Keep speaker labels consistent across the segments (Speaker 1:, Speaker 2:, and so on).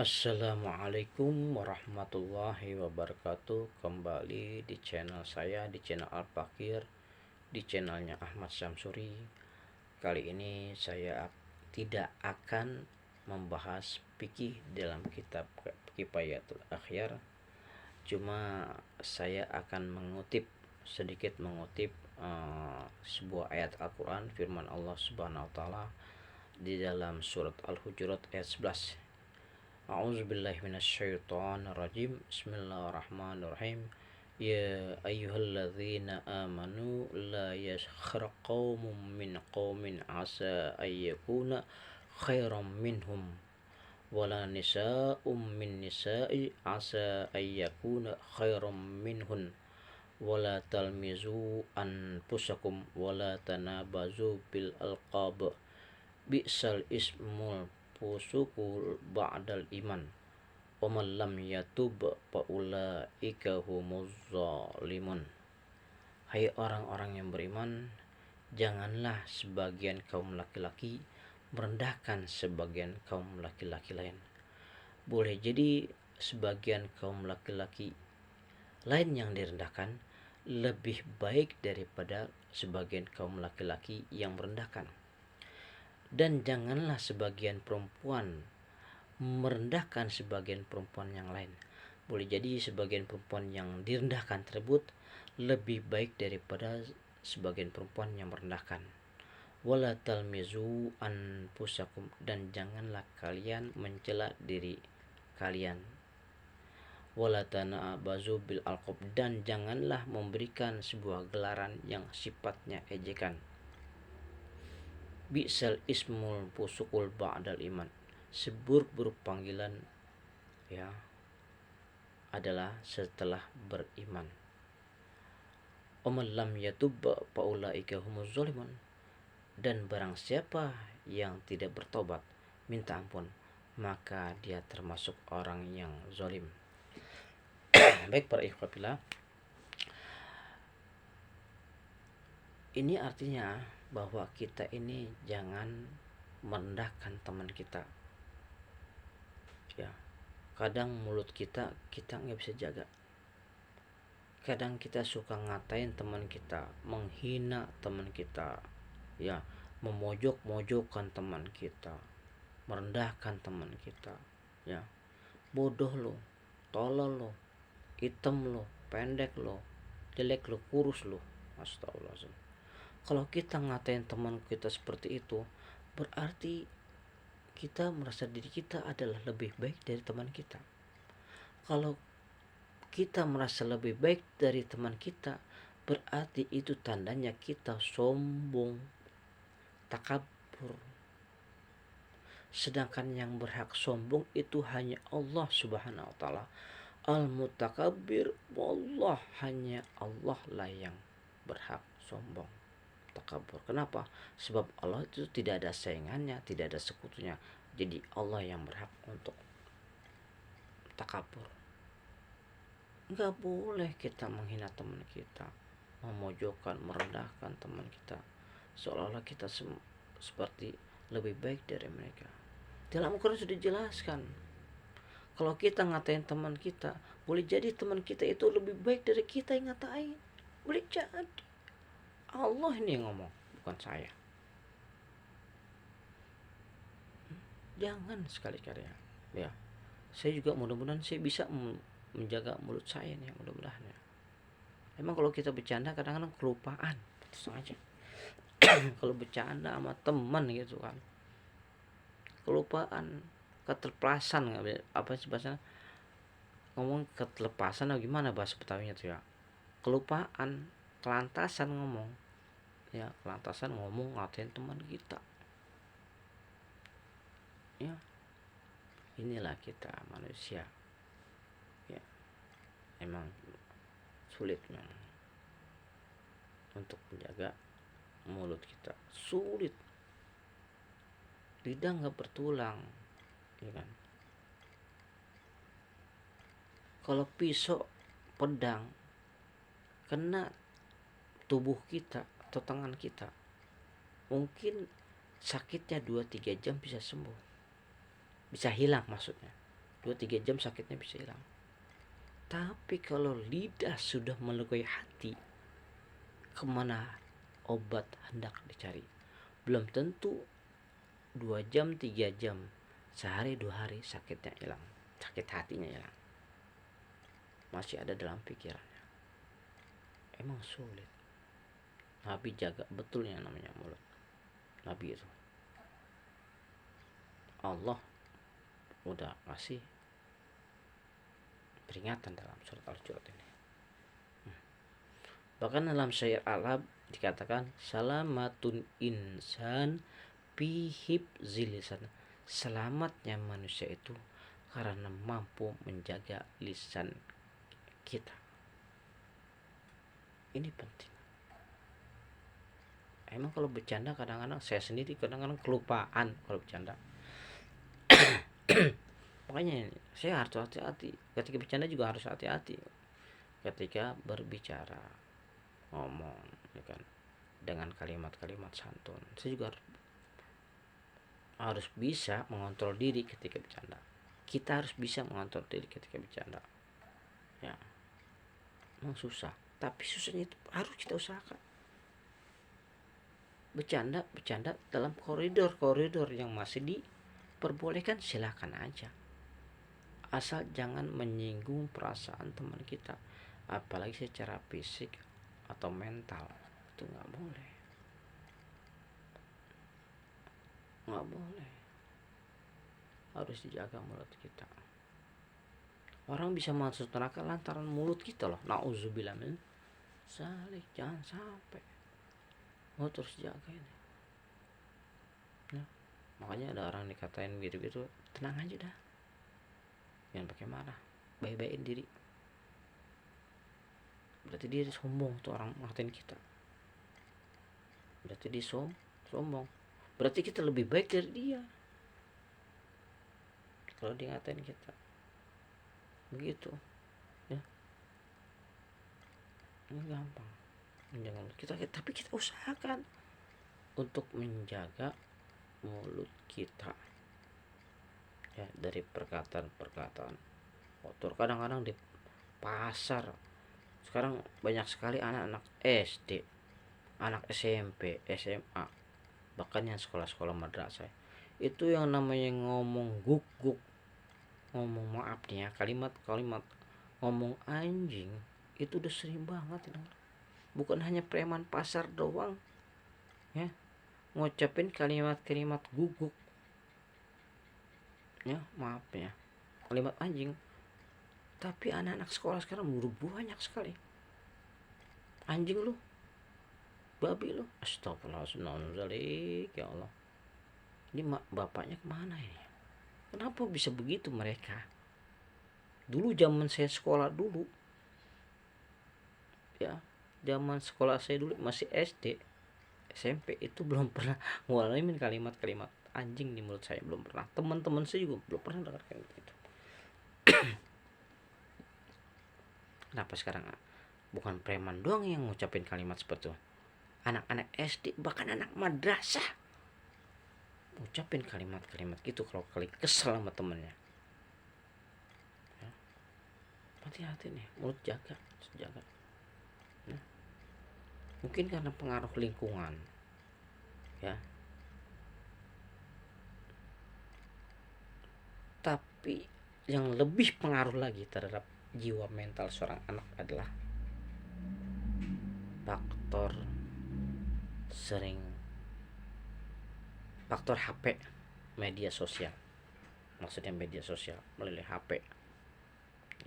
Speaker 1: Assalamualaikum warahmatullahi wabarakatuh. Kembali di channel saya, di channel Al-Fakir, di channelnya Ahmad Syamsuri. Kali ini saya tidak akan membahas fikih dalam kitab Kifayatul Akhyar. Cuma saya akan sedikit mengutip sebuah ayat Al-Quran, firman Allah Subhanahu wa Ta'ala di dalam surat Al-Hujurat ayat 11. A'udzubillahi minasyaitonirrajim. Bismillahirrahmanirrahim. Ya ayyuhalladzina amanu la yaskhar qaumun min qaumin asa ayyakuna khairam minhum wala nisa'um min nisa'i asa ayyakuna khairam minhun wala talmizu anfusakum wala tanabazu bil alqab bi'sal ismul fusukul ba'dal iman wa man lam yatub fa ulaika humuz zalimun. Hai orang-orang yang beriman, janganlah sebagian kaum laki-laki merendahkan sebagian kaum laki-laki lain. Boleh jadi sebagian kaum laki-laki lain yang direndahkan lebih baik daripada sebagian kaum laki-laki yang merendahkan. Dan janganlah sebagian perempuan merendahkan sebagian perempuan yang lain. Boleh jadi sebagian perempuan yang direndahkan tersebut lebih baik daripada sebagian perempuan yang merendahkan. Wala talmizu anfusakum, dan janganlah kalian mencela diri kalian. Wala tanabazu bil alqab, dan janganlah memberikan sebuah gelaran yang sifatnya ejekan. Bi'sal ismul fusukul ba'dal iman, seburuk-buruk panggilan adalah setelah beriman. Oman lam yatub faulaika humuz zalimun, dan barang siapa yang tidak bertobat, minta ampun, maka dia termasuk orang yang zalim. Baik para ikhwafillah, ini artinya bahwa kita ini jangan merendahkan teman kita. Kadang mulut kita nggak bisa jaga. Kadang kita suka ngatain teman kita, menghina teman kita, memojok-mojokkan teman kita, merendahkan teman kita. Bodoh lo, tolol lo, hitam lo, pendek lo, jelek lo, kurus lo. Astagfirullahaladzim. Kalau kita ngatain teman kita seperti itu, berarti kita merasa diri kita adalah lebih baik dari teman kita. Kalau kita merasa lebih baik dari teman kita, berarti itu tandanya kita sombong, takabur. Sedangkan yang berhak sombong itu hanya Allah Subhanahu wa Ta'ala. Al-Mutakabbir, wallah, hanya Allah lah yang berhak sombong, takabur. Kenapa? Sebab Allah itu tidak ada saingannya, tidak ada sekutunya. Jadi Allah yang berhak untuk takabur. Enggak boleh kita menghina teman kita, memojokkan, merendahkan teman kita, seolah-olah kita seperti lebih baik dari mereka. Dalam Al-Quran sudah dijelaskan, kalau kita ngatain teman kita, boleh jadi teman kita itu lebih baik dari kita yang ngatain. Boleh jadi. Allah ini yang ngomong, bukan saya. Jangan sekali-kali saya juga mudah-mudahan saya bisa menjaga mulut saya nih, mudah-mudahan ya. Emang kalau kita bercanda kadang-kadang kelupaan, itu aja. Kalau bercanda sama teman gitu kan, kelupaan, keterpelasan, apa sih bahasa ngomong, ketelepasan atau gimana bahasa Betawinya tuh ya, kelupaan, kelantasan ngomong, kelantasan ngomong ngatain teman kita. Inilah kita manusia, emang sulit memang untuk menjaga mulut kita, sulit. Lidah nggak bertulang, kan? Kalau pisau pedang kena tubuh kita atau tangan kita, mungkin sakitnya 2-3 jam bisa sembuh, bisa hilang maksudnya. 2-3 jam sakitnya bisa hilang. Tapi kalau lidah sudah melukai hati, kemana obat hendak dicari? Belum tentu 2 jam 3 jam, sehari 2 hari sakitnya hilang, sakit hatinya hilang, masih ada dalam pikirannya. Emang sulit. Nabi jaga betul yang namanya mulut. Nabi itu Allah udah kasih peringatan dalam surat Al-Hujurat ini. Bahkan dalam syair Arab dikatakan salamatun insan pihib zilisan, selamatnya manusia itu karena mampu menjaga lisan kita. Ini penting. Emang kalau bercanda kadang-kadang saya sendiri kadang-kadang kelupaan kalau bercanda. Makanya saya harus hati-hati. Ketika bercanda juga harus hati-hati. Ketika berbicara, ngomong, ya kan, dengan kalimat-kalimat santun. Saya juga harus bisa mengontrol diri ketika bercanda. Kita harus bisa mengontrol diri ketika bercanda. Ya, memang susah. Tapi susahnya itu harus kita usahakan. Bercanda dalam koridor yang masih diperbolehkan, silakan aja. Asal jangan menyinggung perasaan teman kita, apalagi secara fisik atau mental. Itu nggak boleh. Harus dijaga mulut kita. Orang bisa masuk neraka lantaran mulut kita loh. Nauzubillah min dzalik. Jangan sampai. Terus jaga ini. Ya. Makanya ada orang dikatain gitu-gitu, tenang aja dah. Jangan pakai marah. Baik-baikin diri. Berarti dia sombong tuh orang ngatain kita. Berarti dia sombong. Berarti kita lebih baik dari dia. Kalau dia ngatain kita. Begitu. Ya. Ini gampang. Menjaga mulut kita, tapi kita usahakan untuk menjaga mulut kita. Ya, dari perkataan kotor. Kadang-kadang di pasar sekarang banyak sekali anak-anak SD, anak SMP, SMA, bahkan yang sekolah-sekolah madrasah itu yang namanya ngomong guk, ngomong maaf nih ya, kalimat-kalimat ngomong anjing itu udah sering banget. Bukan hanya preman pasar doang ya ngucapin kalimat-kalimat guguk, ya maaf ya, kalimat anjing. Tapi anak-anak sekolah sekarang banyak sekali anjing lu, babi lu, astagfirullahaladzim, ya Allah. Ini bapaknya kemana ini? Kenapa bisa begitu mereka? Dulu zaman saya sekolah dulu, ya zaman sekolah saya dulu masih SD SMP itu belum pernah ngalamin kalimat-kalimat anjing di mulut saya, belum pernah. Teman-teman saya juga belum pernah dengar kayak gitu. Kenapa sekarang bukan preman doang yang ngucapin kalimat seperti itu? Anak-anak SD bahkan anak madrasah ngucapin kalimat-kalimat gitu kalau kali kesel sama temennya. Ya. Hati-hati nih, mulut jaga. Ya. Mungkin karena pengaruh lingkungan, ya. Tapi yang lebih pengaruh lagi terhadap jiwa mental seorang anak adalah faktor HP, media sosial. Maksudnya media sosial melalui HP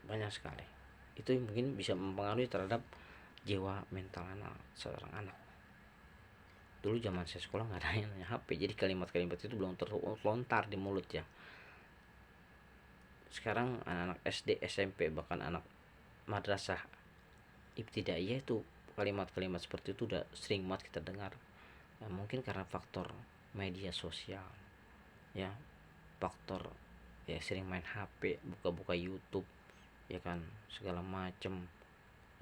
Speaker 1: banyak sekali. Itu mungkin bisa mempengaruhi terhadap jiwa mental seorang anak. Dulu zaman saya sekolah nggak ada yang namanya HP, jadi kalimat-kalimat itu belum terlontar di mulut ya. Sekarang anak-anak SD, SMP, bahkan anak madrasah ibtidaiyah itu kalimat-kalimat seperti itu udah sering banget kita dengar. Nah, mungkin karena faktor media sosial, ya, faktor ya sering main HP, buka-buka YouTube, ya kan, segala macem,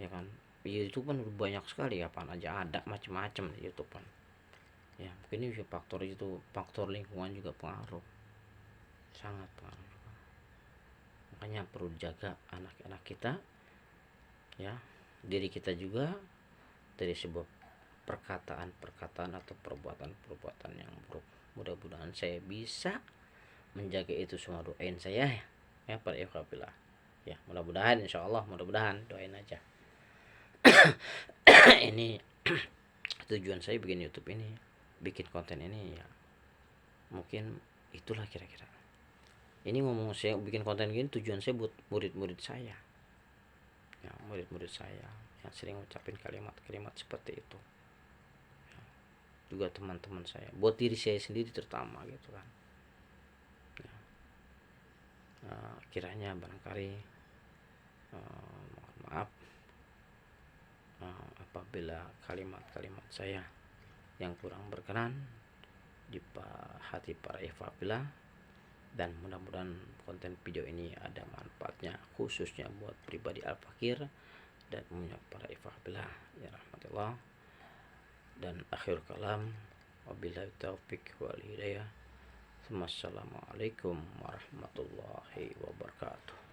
Speaker 1: ya kan. YouTube kan banyak sekali, apaan aja ada, macam-macam di YouTube kan. Ya mungkin ini faktor lingkungan juga pengaruh, sangat pengaruh juga. makanya perlu jaga anak-anak kita, ya, diri kita juga dari sebuah perkataan-perkataan atau perbuatan-perbuatan yang buruk. Mudah-mudahan saya bisa menjaga itu semua. Doain saya ya para ikhwafillah, ya, mudah-mudahan, insyaallah, mudah-mudahan, doain aja. Ini tujuan saya bikin YouTube ini, bikin konten ini, ya mungkin itulah kira-kira. Ini ngomong saya bikin konten gini, tujuan saya buat murid-murid saya, ya, murid-murid saya yang sering ngucapin kalimat-kalimat seperti itu, ya, juga teman-teman saya, buat diri saya sendiri terutama gitu kan, ya. Kiranya barangkali mohon maaf apabila kalimat-kalimat saya yang kurang berkenan di hati para ikhwafillah, dan mudah-mudahan konten video ini ada manfaatnya khususnya buat pribadi Al-Fakir dan punya para ikhwafillah ya rahmatullah. Dan akhir kalam, wabillahi taufik wal hidayah. Wassalamualaikum warahmatullahi wabarakatuh.